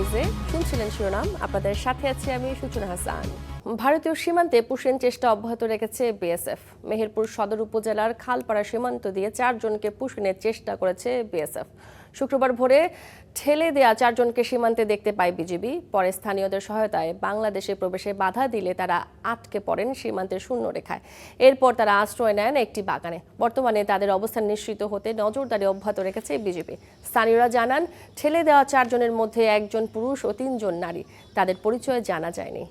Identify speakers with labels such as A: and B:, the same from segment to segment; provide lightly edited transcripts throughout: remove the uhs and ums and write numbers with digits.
A: নিউজে শুনছিলেন শিরোনাম, আপনাদের সাথে আছি আমি সূচনা হাসান। ভারতীয় সীমান্তে পুশের চেষ্টা অব্যাহত রেখেছে বিএসএফ। মেহেরপুর সদর উপজেলার খালপাড়া সীমান্ত দিয়ে 4 জনকে পুশিনের চেষ্টা করেছে বিএসএফ। শুক্রবার ভোরে ঠেলে দেয়া 4 জনকে সীমান্তে দেখতে পায় বিজিবি। পরে স্থানীয়দের সহায়তায় বাংলাদেশে প্রবেশে বাধা দিলে তারা আটকে পড়েন সীমান্তের শূন্যরেখায়। এরপর তারা আশ্রয় নেন একটি বাগানে। বর্তমানে তাদের অবস্থান নিশ্চিত হতে নজরদারি অব্যাহত রেখেছে বিজিবি। স্থানীয়রা জানান, ঠেলে দেওয়া 4 জনের মধ্যে 1 জন পুরুষ ও 3 জন নারী। তাদের পরিচয় জানা যায়নি।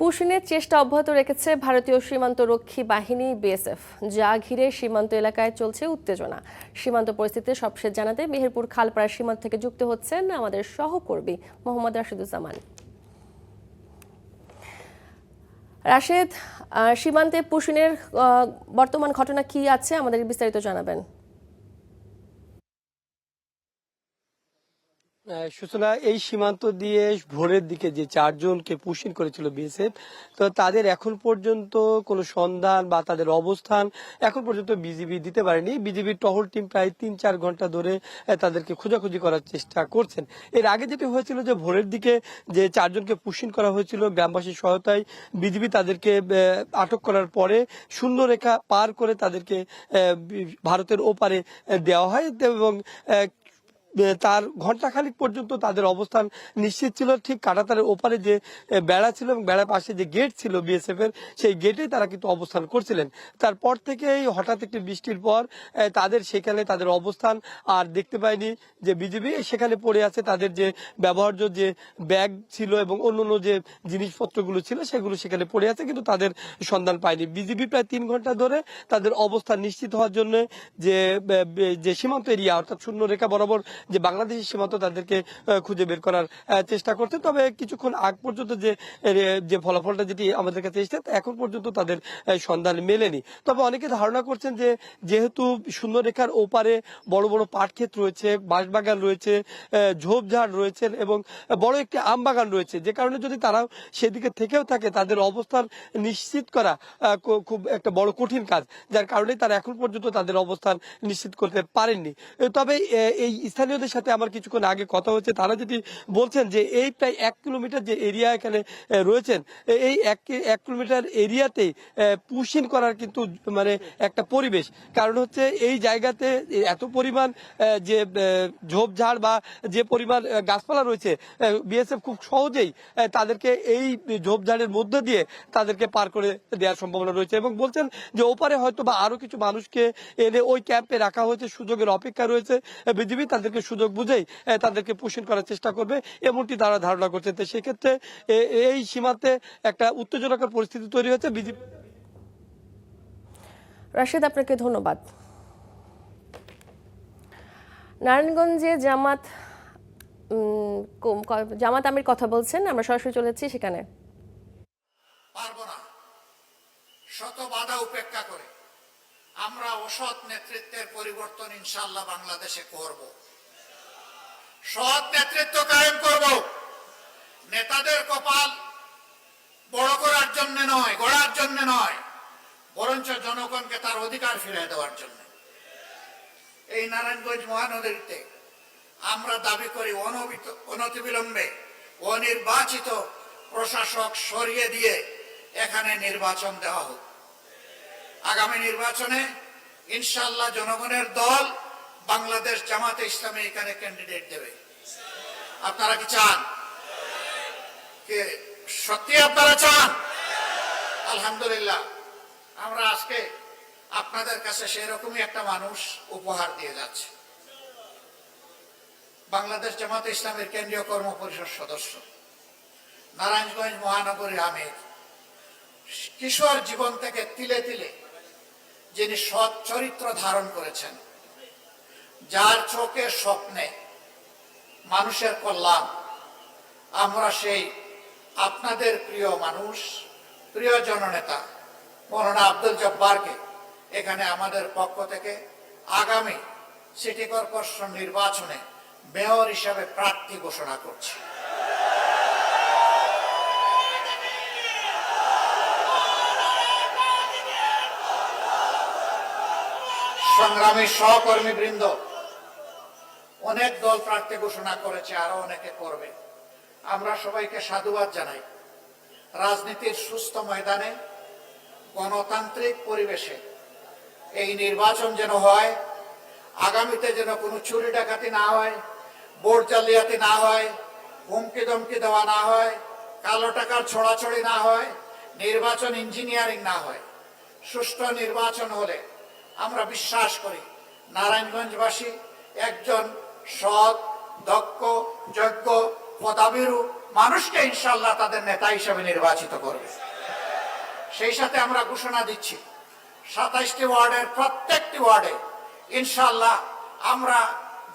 A: পুশিনের চেষ্টা অব্যাহত রেখেছে ভারতীয় সীমান্ত রক্ষী বাহিনী বিএসএফ, যা ঘিরে সীমান্ত এলাকায় চলছে উত্তেজনা। সীমান্ত পরিস্থিতিতে সবশেষ জানাতে মেহেরপুর খালপাড়া সীমান্ত থেকে যুক্ত হচ্ছেন আমাদের সহকর্মী মোহাম্মদ রাশিদুজ্জামান। রাশেদ, সীমান্তে পুশিনের বর্তমান ঘটনা কি আছে, আমাদের বিস্তারিত জানাবেন।
B: সূচনা, এই সীমান্ত দিয়ে ভোরের দিকে যে 4 জনকে পুশিং করেছিল বিএসএফ, তো তাদের এখন পর্যন্ত কোনো সন্ধান বা তাদের অবস্থান এখন পর্যন্ত বিজিবি দিতে পারেনি। বিজিবির টহল টিম প্রায় 3-4 ঘন্টা ধরে তাদেরকে খোঁজাখুঁজি করার চেষ্টা করছেন। এর আগে যেটি হয়েছিল যে ভোরের দিকে যে 4 জনকে পুশিং করা হয়েছিল, গ্রামবাসীর সহায়তায় বিজিবি তাদেরকে আটক করার পরে শূন্যরেখা পার করে তাদেরকে ভারতের ওপারে দেওয়া হয় এবং তার ঘণ্টাখানিক পর্যন্ত তাদের অবস্থান নিশ্চিত ছিল। ঠিক কাঁটাতারের ওপারে যে বেড়া ছিল এবং বেড়ার পাশে যে গেট ছিল বিএসএফ এর, সেই গেটেই তারা কিন্তু অবস্থান করছিলেন। তারপর থেকেই হঠাৎ একটি বৃষ্টির পর তাদের সেখানে তাদের অবস্থান আর দেখতে পায়নি যে বিজিবি সেখানে পড়ে আছে। তাদের যে ব্যবহার্য যে ব্যাগ ছিল এবং অন্যান্য যে জিনিসপত্রগুলো ছিল সেগুলো সেখানে পড়ে আছে, কিন্তু তাদের সন্ধান পায়নি। বিজিবি প্রায় 3 ঘন্টা ধরে তাদের অবস্থান নিশ্চিত হওয়ার জন্য যে সীমান্ত এরিয়া অর্থাৎ শূন্যরেখা বরাবর যে বাংলাদেশের সীমান্ত তাদেরকে খুঁজে বের করার চেষ্টা করছে। তবে কিছুক্ষণ আগ পর্যন্ত যে ফলাফলটা যেটি আমাদের কাছে এসেছে, এখন পর্যন্ত তাদের সন্ধান মেলেনি। তবে অনেকে ধারণা করছেন যে যেহেতু শূন্যরেখার ওপারে বড় বড় পাট ক্ষেত রয়েছে, বাঁশবাগান রয়েছে, ঝোপঝাড় রয়েছে এবং বড় একটি আম বাগান রয়েছে, যে কারণে যদি তারাও সেদিকে থেকেও থাকে তাদের অবস্থান নিশ্চিত করা খুব একটা বড় কঠিন কাজ, যার কারণে তারা এখন পর্যন্ত তাদের অবস্থান নিশ্চিত করতে পারেননি। তবে এই স্থানীয়দের সাথে আমার কিছুক্ষণ আগে কথা হচ্ছে, তারা যেটি বলছেন যে এই প্রায় 1 কিলোমিটার যে এরিয়া এখানে রয়েছেন, এই 1 কিলোমিটার এরিয়াতেই পুশিং করার কিন্তু মানে একটা পরিবেশ। কারণ হচ্ছে এই জায়গাতে এত পরিমাণ যে ঝোপঝাড় বা যে পরিমাণ গাছপালা রয়েছে, বিএসএফ খুব সহজেই তাদেরকে এই ঝোপঝাড়ের মধ্য দিয়ে তাদেরকে পার করে দেওয়ার সম্ভাবনা রয়েছে এবং বলছেন যে ওপারে হয়তো বা আরো কিছু মানুষকে এনে ওই ক্যাম্পে রাখা হয়েছে, সুযোগের অপেক্ষা রয়েছে। বিজিবি তাদেরকে সুযোগ বুঝেই তাদেরকে পুশিং করার চেষ্টা করবে এমনটি তারা ধারণা করছেন। তো সেক্ষেত্রে এই সীমান্তে একটা উত্তেজনকর পরিস্থিতি তৈরি হয়েছে। বিজিবি।
A: রাশেদ, আপনাকে ধন্যবাদ। নারায়ণগঞ্জে জামাত আমির কথা বলছেন, আমরা সরাসরি চলে যাচ্ছি সেখানে।
C: পারবো না, শত বাধা উপেক্ষা করে আমরা অসৎ নেতৃত্বের পরিবর্তন ইনশাআল্লাহ বাংলাদেশে করব। সৎ নেতৃত্ব কায়েম করব। নেতাদের কপাল বড় করার জন্য নয়, গড়ার জন্য নয়, বরঞ্চ জনগণকে তার অধিকার ফিরিয়ে দেওয়ার জন্য। এই নারায়ণগঞ্জ মহানগরীতে আমরা দাবি করি অনতিবিলম্বে অনির্বাচিত প্রশাসক সরিয়ে দিয়ে এখানে নির্বাচন দেওয়া হোক। আগামী নির্বাচনে ইনশাআল্লাহ জনগণের দল বাংলাদেশ জামাতে ইসলামী এখানে ক্যান্ডিডেট দেবে। আপনারা কি চান? সত্যি আপনারা চান? আলহামদুলিল্লাহ, আমরা আজকে আপনাদের কাছে সেরকমই একটা মানুষ উপহার দিয়ে যাচ্ছে। বাংলাদেশ জামাতে ইসলামের কেন্দ্রীয় কর্ম পরিষদ সদস্য, নারায়ণগঞ্জ মহানগরীর আমির, কিশোর জীবন থেকে তিলে তিলে যিনি সৎ চরিত্র ধারণ করেছেন, যার চোখে স্বপ্নে মানুষের কল্যাণ, আমরা সেই আপনাদের প্রিয় মানুষ, প্রিয় জননেতা মৌলানা আব্দুল জব্বারকে এখানে আমাদের পক্ষ থেকে আগামী সিটি কর্পোরেশন নির্বাচনে মেয়র হিসাবে প্রার্থী ঘোষণা করছি। সংগ্রামী সহকর্মী বৃন্দ, অনেক দল প্রার্থী ঘোষণা করেছে, আরো অনেকে করবে। আমরা সবাইকে সাধুবাদ জানাই। রাজনীতির সুস্থ ময়দানে গণতান্ত্রিক পরিবেশে এই নির্বাচন যেন হয়, আগামীতে যেন কোনো চুরি ডাকাতি না হয়, ভোট জালিয়াতি না হয়, হুমকি ধমকি দেওয়া না হয়, কালো টাকার ছড়াছড়ি না হয়, নির্বাচন ইঞ্জিনিয়ারিং না হয়। সুষ্ঠু নির্বাচন হলে আমরা বিশ্বাস করি নারায়ণগঞ্জবাসী একজন সৎ, দক্ষ, যোগ্য, পদাবিরু মানুষকে ইনশাআল্লাহ তাদের নেতা হিসেবে নির্বাচিত করবে। সেই সাথে আমরা ঘোষণা দিচ্ছি 27টি ওয়ার্ডের প্রত্যেকটি ওয়ার্ডে ইনশাআল্লাহ আমরা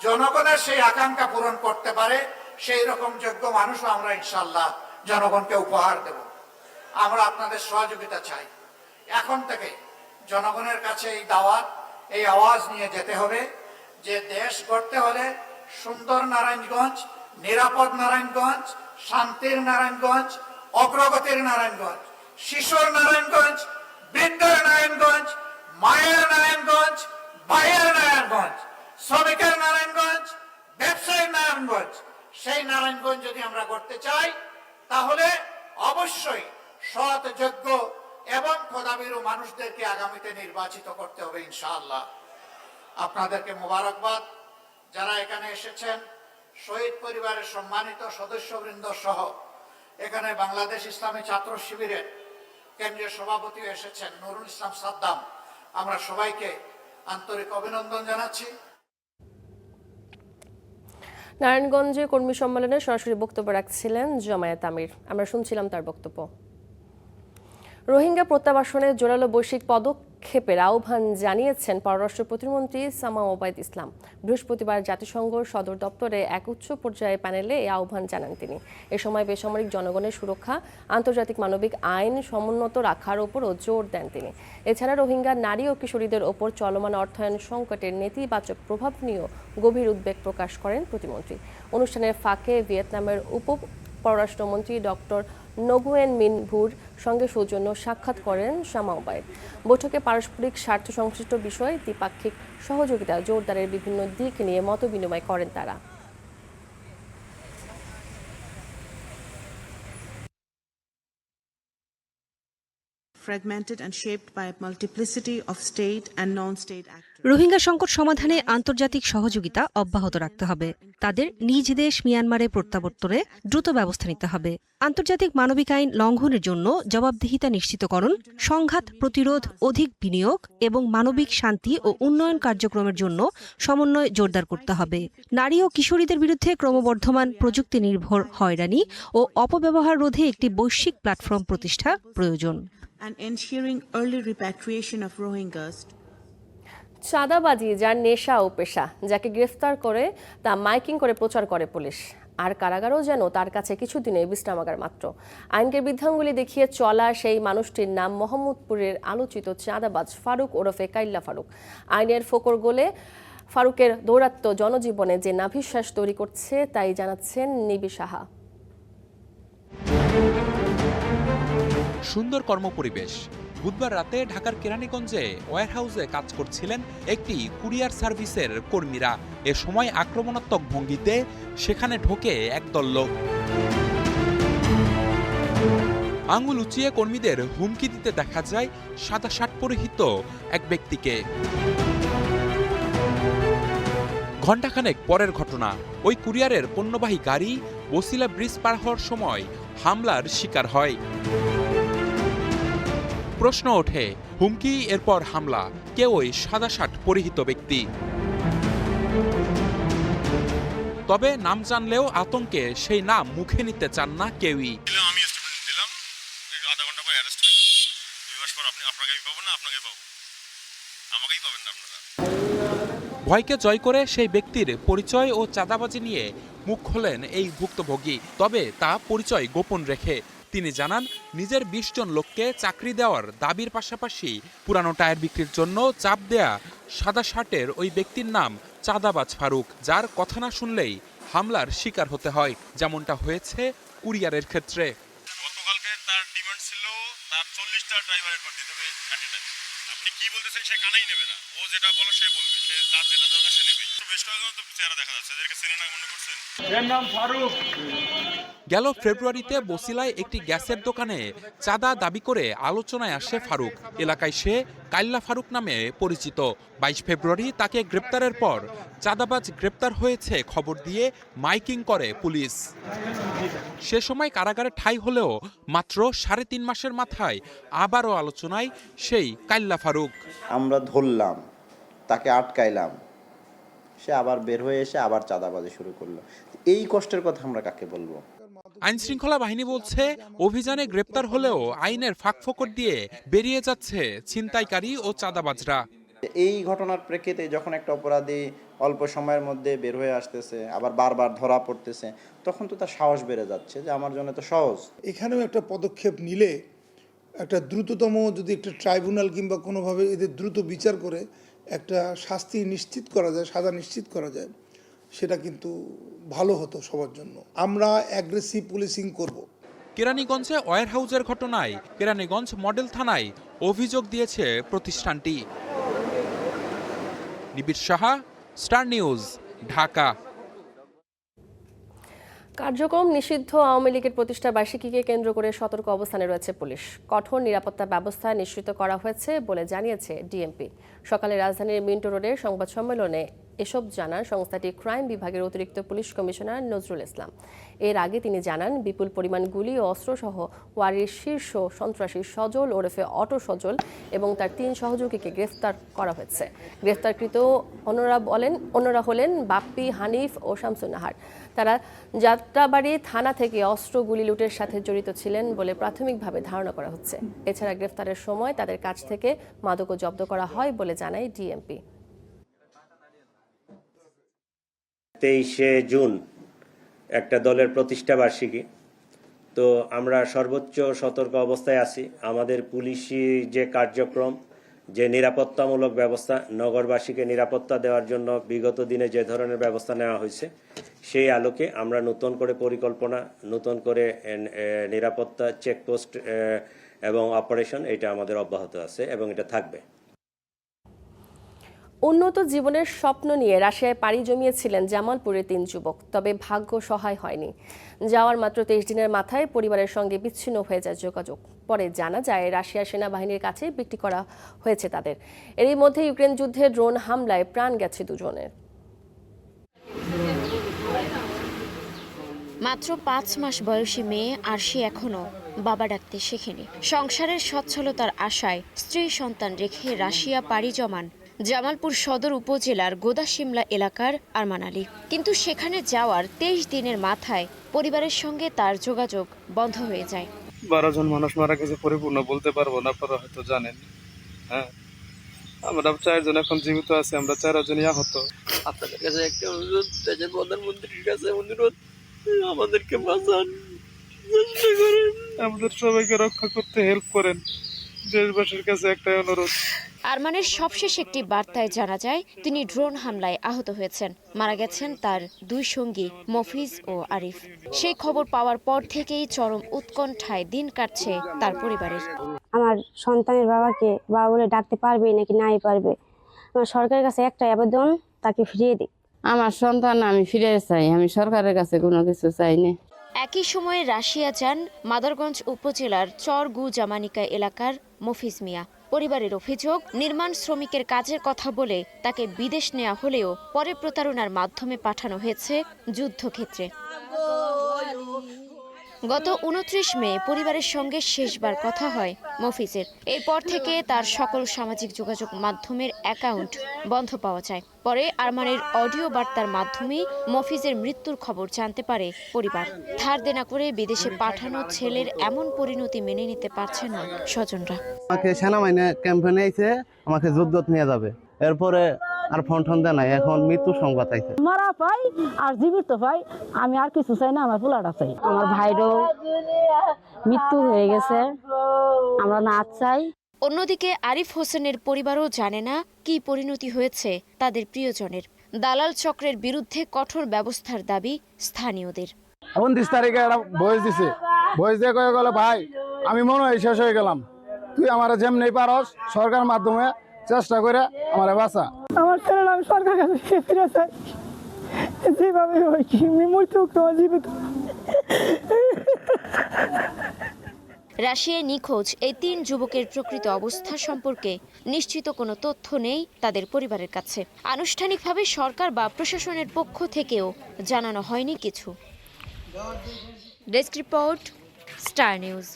C: জনগণের সেই আকাঙ্ক্ষা পূরণ করতে পারে সেই রকম যোগ্য মানুষও আমরা ইনশাআল্লাহ জনগণকে উপহার দেব। আমরা আপনাদের সহযোগিতা চাই। এখন থেকে জনগণের কাছে এই দাওয়াত, এই আওয়াজ নিয়ে যেতে হবে যে দেশ গড়তে হলে সুন্দর নারায়ণগঞ্জ, নিরাপদ নারায়ণগঞ্জ, শান্তির নারায়ণগঞ্জ, অগ্রগতির নারায়ণগঞ্জ, শিশুর নারায়ণগঞ্জ, বৃদ্ধের নারায়ণগঞ্জ, মায়ের নারায়ণগঞ্জ, ভাইয়ের নারায়ণগঞ্জ, শ্রমিকের নারায়ণগঞ্জ, ব্যবসায়ীর নারায়ণগঞ্জ, সেই নারায়ণগঞ্জ যদি আমরা করতে চাই তাহলে অবশ্যই সৎ, যোগ্য এবং খোদাবিরু মানুষদেরকে আগামীতে নির্বাচিত করতে হবে ইনশাআল্লাহ। আপনাদেরকে মোবারকবাদ। যারা এখানে এসেছেন, শহীদ পরিবারের সম্মানিত সদস্যবৃন্দ সহ এখানে বাংলাদেশ ইসলামী ছাত্র শিবিরের কেন্দ্রীয় সভাপতি এসেছেন নুরুল ইসলাম সাদ্দাম, আমরা সবাইকে আন্তরিক অভিনন্দন জানাচ্ছি।
A: নারায়ণগঞ্জে কর্মী সম্মেলনে সরাসরি বক্তব্য রাখছিলেন জামায়াত আমির। আমরা শুনছিলাম তার বক্তব্য। রোহিঙ্গা প্রত্যাবাসনে জোরালো বৈশ্বিক পদক্ষেপের আহ্বান জানিয়েছেন পররাষ্ট্র প্রতিমন্ত্রী সামা ওবায়দ ইসলাম। বৃহস্পতিবার জাতিসংঘ সদর দপ্তরে এক উচ্চ পর্যায়ে প্যানেলে এই আহ্বান জানান তিনি। এ সময় বেসামরিক জনগণের সুরক্ষা, আন্তর্জাতিক মানবিক আইন সমুন্নত রাখার ওপরও জোর দেন তিনি। এছাড়া রোহিঙ্গা নারী ও কিশোরীদের ওপর চলমান অর্থায়ন সংকটের নেতিবাচক প্রভাব নিয়েও গভীর উদ্বেগ প্রকাশ করেন প্রতিমন্ত্রী। অনুষ্ঠানের ফাঁকে ভিয়েতনামের পররাষ্ট্রমন্ত্রী ডক্টর নগুয়েন মিন ভুর সঙ্গে সৌজন্য সাক্ষাৎ করেন সামা ওবায়দ। বৈঠকে পারস্পরিক স্বার্থ সংশ্লিষ্ট বিষয়ে দ্বিপাক্ষিক সহযোগিতা জোরদারের বিভিন্ন দিক নিয়ে মতবিনিময় করেন তারা।
D: Fragmented and shaped by a multiplicity of state and non-state actors.
E: Rohingya সংকট সমাধানে আন্তর্জাতিক সহযোগিতা অব্যাহত রাখতে হবে। তাদের নিজ দেশ মিয়ানমারে প্রত্যাবর্তনে দ্রুত ব্যবস্থা নিতে হবে। আন্তর্জাতিক মানবিক আইন লঙ্ঘনের জন্য জবাবদিহিতা নিশ্চিতকরণ, সংঘাত প্রতিরোধ, অধিক বিনিয়োগ এবং মানবিক শান্তি ও উন্নয়ন কার্যক্রমের জন্য সমন্বয় জোরদার করতে হবে। নারী ও কিশোরীদের বিরুদ্ধে ক্রমবর্ধমান প্রযুক্তি নির্ভর হয়রানি ও অপব্যবহার রোধে একটি বৈশ্বিক প্ল্যাটফর্ম প্রতিষ্ঠা প্রয়োজন।
D: And ensuring early repatriation of Rohingyas.
A: চাঁদাবাজি যার নেশা ও পেশা, যাকে গ্রেফতার করে তা মাইকিং করে প্রচার করে পুলিশ। আর কারাগারও যেন তার কাছে কিছুদিনে বিশ্রামাগার মাত্র। আইনকে বৃদ্ধাঙ্গুলি দেখিয়ে চলা সেই মানুষটির নাম মোহাম্মদপুরের আলোচিত চাঁদাবাজ ফারুক ওরফে কাইল্লা ফারুক। আইনের ফোকর গোলে ফারুকের দৌরাত্ম্য জনজীবনে যে নাভিশ্বাস তৈরি করছে তাই জানাচ্ছেন নিবি সাহা।
F: সুন্দর কর্মপরিবেশ। বুধবার রাতে ঢাকার কেরানীগঞ্জে ওয়্যারহাউসে কাজ করছিলেন একটি কুরিয়ার সার্ভিসের কর্মীরা। এ সময় আক্রমণাত্মক ভঙ্গিতে সেখানে ঢোকে একদল লোক। আঙুল উঁচিয়ে কর্মীদের হুমকি দিতে দেখা যায় সাদা শার্ট পরিহিত এক ব্যক্তিকে। ঘণ্টাখানেক পরের ঘটনা, ওই কুরিয়ারের পণ্যবাহী গাড়ি বসিলা ব্রিজ পার হওয়ার সময় হামলার শিকার হয়। প্রশ্ন ওঠে, হুমকি এরপর হামলা, কে ওই সাদা শার্ট পরিহিত ব্যক্তি? তবে নাম জানলেও আতঙ্কে সেই নাম মুখে নিতে চান না কেউই।
G: আমি স্টেটমেন্ট দিলাম, আধা ঘন্টা পর অ্যারেস্ট হয়ে 2 মাস পর আপনাকেই পাবো না, আপনাকেই পাবো, আমাকেই পাবেন না আপনারা।
F: ভয়কে জয় করে সেই ব্যক্তির পরিচয় ও চাঁদাবাজি নিয়ে মুখ খোলেন এই ভুক্তভোগী। তবে তা পরিচয় গোপন রেখে তিনি জানান, নিজের 20 জন লোককে চাকরি দেওয়ার দাবির পাশাপাশি পুরানো টায়ার বিক্রির জন্য চাপ দেয়া সাদা শার্টের ওই ব্যক্তির নাম চাঁদাবাজ ফারুক, যার কথা না শুনলেই হামলার শিকার হতে হয়, যেমনটা হয়েছে কুরিয়ারের ক্ষেত্রে।
G: গতকালকে তার ডিমান্ড ছিল তার 40টা ড্রাইভারের পর দিতে হবে at a time। আপনি কি বলতেছেন সে কানেই নেবে না, ও যেটা বলে সে বলবে, সে তার যেটা দরকার সে নেবে। বেশ কয়েকজন তো চেহারা দেখা যাচ্ছে, এদেরকে চেনে না মনে করছেন।
F: গেল ফেব্রুয়ারিতে বসিলায় একটি গ্যাসের দোকানে চাঁদা দাবি করে আলোচনায় আসে ফারুক। এলাকায় সে কাইল্লা ফারুক নামে পরিচিত। 22 ফেব্রুয়ারি তাকে গ্রেপ্তারের পর চাঁদাবাজ গ্রেপ্তার হয়েছে খবর দিয়ে মাইকিং করে পুলিশ। সে সময় কারাগারে ঠাঁই হলেও মাত্র 3.5 মাসের মাথায় আবারও আলোচনায় সেই কাইল্লা ফারুক।
H: আমরা ধরলাম, তাকে আটকাইলাম, সে আবার বের হয়ে এসে আবার চাঁদাবাজি শুরু করলো। এই কষ্টের কথা আমরা কাকে বলবো?
F: আইন শৃঙ্খলা বাহিনী বলছে অভিযানে গ্রেপ্তার হলেও আইনের ফাঁকফোকর দিয়ে বেরিয়ে যাচ্ছে ছিনতাইকারী ও চাঁদাবাজরা।
H: এই ঘটনার প্রেক্ষিতে যখন একটা অপরাধী অল্প সময়ের মধ্যে বের হয়ে আসতেছে, আবার বারবার ধরা পড়তেছে, তখন তো তার সাহস বেড়ে যাচ্ছে যে আমার জন্য তো সহজ।
I: এখানেও একটা পদক্ষেপ নিলে একটা দ্রুততম, যদি একটা ট্রাইব্যুনাল কিংবা কোনোভাবে এদের দ্রুত বিচার করে একটা শাস্তি নিশ্চিত করা যায়, সাজা নিশ্চিত করা যায়, সেটা কিন্তু ভালো হতো সবার জন্য। আমরা অ্যাগ্রেসিভ পুলিশিং করব।
F: কেরানীগঞ্জে ওয়্যার হাউসের ঘটনায় কেরানীগঞ্জ মডেল থানায় অভিযোগ দিয়েছে প্রতিষ্ঠানটি। নিবিড় সাহা, স্টার নিউজ, ঢাকা।
A: কার্যক্রম নিষিদ্ধ আওয়ামী লীগের প্রতিষ্ঠা বার্ষিকীকে কেন্দ্র করে সতর্ক অবস্থানে রয়েছে পুলিশ। কঠোর নিরাপত্তা ব্যবস্থা নিশ্চিত করা হয়েছে বলে জানিয়েছে ডিএমপি। সকালে রাজধানীর মিন্টো রোডে সংবাদ সম্মেলনে এসব জানান সংস্থাটির ক্রাইম বিভাগের অতিরিক্ত পুলিশ কমিশনার নজরুল ইসলাম। এর আগে তিনি জানান, বিপুল পরিমাণ গুলি ও অস্ত্রসহ ওয়ারির শীর্ষ সন্ত্রাসী সজল ওরফে অটো সজল এবং তার 3 সহযোগীকে গ্রেফতার করা হয়েছে। গ্রেফতারকৃত অন্যরা হলেন বাপ্পি, হানিফ ও শামসুন নাহার। তারা যাত্রাবাড়ি থানা থেকে অস্ত্র গুলি লুটের সাথে জড়িত ছিলেন বলে প্রাথমিকভাবে ধারণা করা হচ্ছে। এছাড়া গ্রেফতারের সময় তাদের কাছ থেকে মাদকও জব্দ করা হয় বলে জানায় ডিএমপি।
J: 23শে জুন একটা দলের প্রতিষ্ঠা বার্ষিকী, তো আমরা সর্বোচ্চ সতর্ক অবস্থায় আছি। আমাদের পুলিশি যে কার্যক্রম, যে নিরাপত্তামূলক ব্যবস্থা, নগরবাসীকে নিরাপত্তা দেওয়ার জন্য বিগত দিনে যে ধরনের ব্যবস্থা নেওয়া হয়েছে, সেই আলোকে আমরা নতুন করে পরিকল্পনা, নতুন করে নিরাপত্তা চেকপোস্ট এবং অপারেশন, এটা আমাদের অব্যাহত আছে এবং এটা থাকবে।
A: উন্নত জীবনের স্বপ্ন নিয়ে রাশিয়ায় পাড়ি জমিয়েছিলেন জামালপুরের 3 যুবক। তবে ভাগ্য সহায় হয়নি। যাওয়ার মাত্র 23 দিনের মাথায় পরিবারের সঙ্গে বিচ্ছিন্ন হয়ে যায় যোগাযোগ। পরে জানা যায় রাশিয়ার সেনাবাহিনীর কাছে বিক্রি করা হয়েছে তাদের। এরই মধ্যে ইউক্রেন যুদ্ধে ড্রোন হামলায় প্রাণ গেছে 2 জনের।
K: মাত্র 5 মাস বয়সী মেয়ে আর সে এখনো বাবা ডাকতে শেখেনি। সংসারের সচ্ছলতার আশায় স্ত্রী সন্তান রেখে রাশিয়া পাড়ি জমান জামালপুর সদর উপজেলার গোদাশিমলা এলাকার আরমান আলী। কিন্তু সেখানে যাওয়ার 23 দিনের মাথায় পরিবারের সঙ্গে তার যোগাযোগ বন্ধ হয়ে যায়।
L: 12 জন মানুষ মারা গেছে, পরিপূর্ণ বলতে পারবো না, আপনারা হয়তো জানেন। হ্যাঁ, আমরা 4 জন এখন জীবিত আছি, আমরা 4 জনই আহত।
B: আপনাদের কাছে একটা অনুরোধ, দেশের প্রধানমন্ত্রীর কাছে অনুরোধ, আমাদেরকে বাঁচান, চেষ্টা করেন,
L: আমাদের সবাইকে রক্ষা করতে হেল্প করেন। দেশবাসীর কাছে একটাই অনুরোধ।
K: আরমানের সবশেষ একটি বার্তায় জানা যায় তিনি ড্রোন হামলায় আহত হয়েছেন। মারা গেছেন তার 2 সঙ্গী মফিজ ও আরিফ। সেই খবর পাওয়ার পর থেকেই চরম উৎকণ্ঠায় দিন কাটছে তার পরিবারের।
M: আমার সন্তানের বাবাকে বাবা বলে ডাকতে পারবে নাকি নাই পারবে, আমার সরকারের কাছে একটাই আবেদন, তাকে ফিরিয়ে দিক।
N: আমার সন্তান আমি ফিরে চাই, আমি সরকারের কাছে কোনো কিছু চাই না।
K: একই সময়ে রাশিয়া যান মাদারগঞ্জ উপজেলার চরগু জামানিকা এলাকার মফিজ মিয়া। পরিবারের অভিযোগ, নির্মাণ শ্রমিকের কাজের কথা বলে তাকে বিদেশ নেওয়া হলেও পরে প্রতারণার মাধ্যমে পাঠানো হয়েছে যুদ্ধক্ষেত্রে। গত 29 মে পরিবারের সঙ্গে শেষবার কথা হয় মফিজের। এরপর থেকে তার সকল সামাজিক যোগাযোগ মাধ্যমের অ্যাকাউন্ট বন্ধ পাওয়া যায়। পরে আরমানের অডিও বার্তার মাধ্যমেই মফিজের মৃত্যুর খবর জানতে পারে পরিবার। ধার দেনা করে বিদেশে পাঠানো ছেলের এমন পরিণতি মেনে নিতে পারছেন না স্বজনরা।
O: আমাকে সেনাবাহিনী ক্যাম্পে নিয়েছে, আমাকে যুদ্ধ নিয়ে যাবে, এরপরে আর ফোন টোন দেয় নাই, এখন মৃত্যু সংবাদ আইছে।
P: মারা পাই আর জীবিত পাই, আমি আর কিছু চাই না, আমার পোলাটা চাই।
M: আমার ভাইরও মৃত্যু হয়ে গেছে, আমরা না চাই।
K: অন্যদিকে আরিফ হোসেনের পরিবারও জানে না কি পরিণতি হয়েছে তাদের প্রিয়জনের। দালাল চক্রের বিরুদ্ধে কঠোর ব্যবস্থার দাবি স্থানীয়দের।
L: 29 তারিখে একটা ভয়েস দিছে, ভয়েস দিয়ে কয়ে গেল ভাই আমি মনে হয় শেষ হয়ে গেলাম, তুই আমার যেমনি পারস সরকার মাধ্যমে চেষ্টা করে আমার বাঁচা।
P: আমার ছেলেরা আমি সরকার কাছে ফিরে চাই, যেভাবে হয় কি মৃত্যু জীবিত।
K: রাশিয়ায় নিখোঁজ এই 3 যুবকের প্রকৃত অবস্থা সম্পর্কে নিশ্চিত কোনো তথ্য নেই তাদের পরিবারের কাছে। আনুষ্ঠানিকভাবে সরকার বা প্রশাসনের পক্ষ থেকেও জানানো হয়নি কিছু। Desk report, star news.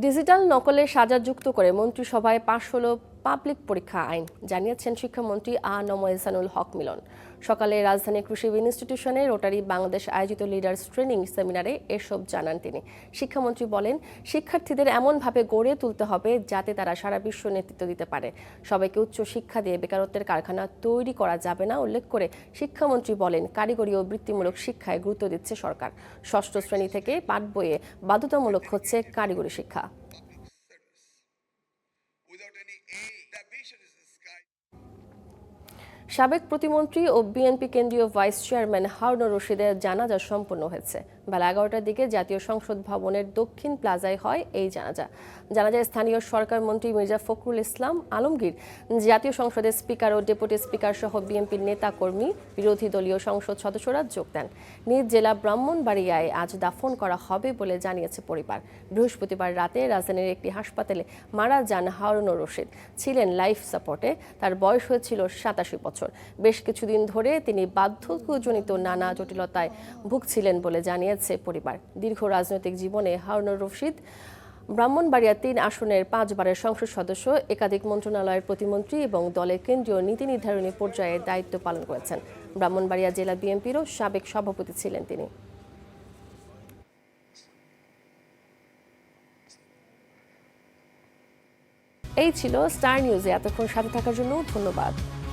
A: Digital নকলের সাজা যুক্ত করে মন্ত্রিসভায় পাশ হলো পাবলিক পরীক্ষা আইন, জানিয়েছেন শিক্ষামন্ত্রী আ.ন.ম এহসানুল হক মিলন। সকালে রাজধানী কৃষি ইনস্টিটিউশনে রোটারি বাংলাদেশ আয়োজিত লিডার্স ট্রেনিং সেমিনারে এসব জানান তিনি। শিক্ষামন্ত্রী বলেন, শিক্ষার্থীদের এমনভাবে গড়ে তুলতে হবে যাতে তারা সারা বিশ্ব নেতৃত্ব দিতে পারে। সবাইকে উচ্চ শিক্ষা দিয়ে বেকারত্বের কারখানা তৈরি করা যাবে না উল্লেখ করে শিক্ষামন্ত্রী বলেন, কারিগরি ও বৃত্তিমূলক শিক্ষায় গুরুত্ব দিচ্ছে সরকার। 6ষ্ঠ শ্রেণী থেকে পাঠ বইয়ে বাধ্যতামূলক হচ্ছে কারিগরি শিক্ষা। সাবেক প্রতিমন্ত্রী ও বিএনপি কেন্দ্রীয় ভাইস চেয়ারম্যান হারুনুর রশিদের জানাজা সম্পন্ন হয়েছে। বেলা 11টার দিকে জাতীয় সংসদ ভবনের দক্ষিণ প্লাজায় হয় এই জানাজায় স্থানীয় সরকার মন্ত্রী মির্জা ফখরুল ইসলাম আলমগীর, জাতীয় সংসদের স্পিকার ও ডেপুটি স্পিকার সহ বিএনপির নেতাকর্মী, বিরোধী দলীয় সংসদ সদস্যরা যোগ দেন। নিজ জেলা ব্রাহ্মণবাড়িয়ায় আজ দাফন করা হবে বলে জানিয়েছে পরিবার। বৃহস্পতিবার রাতে রাজধানীর একটি হাসপাতালে মারা যান হারুনুর রশিদ। ছিলেন লাইফ সাপোর্টে। তার বয়স হয়েছিল 87 বছর। বেশ কিছুদিন ধরে তিনি বার্ধক্যজনিত নানা জটিলতায় ভুগছিলেন বলে জানিয়েছে পরিবার। দীর্ঘ রাজনৈতিক জীবনে হারুনুর রশিদ ব্রাহ্মণবাড়িয়া 3 আসনের 5 বারের সংসদ সদস্য, একাধিক মন্ত্রণালয়ের প্রতিমন্ত্রী এবং দলের কেন্দ্রীয় নীতি নির্ধারণী পর্যায়ে দায়িত্ব পালন করেছেন। ব্রাহ্মণবাড়িয়া জেলা বিএনপিরও সাবেক সভাপতি ছিলেন তিনি। এই ছিল স্টার নিউজে এতক্ষণ সাথে থাকার জন্য ধন্যবাদ।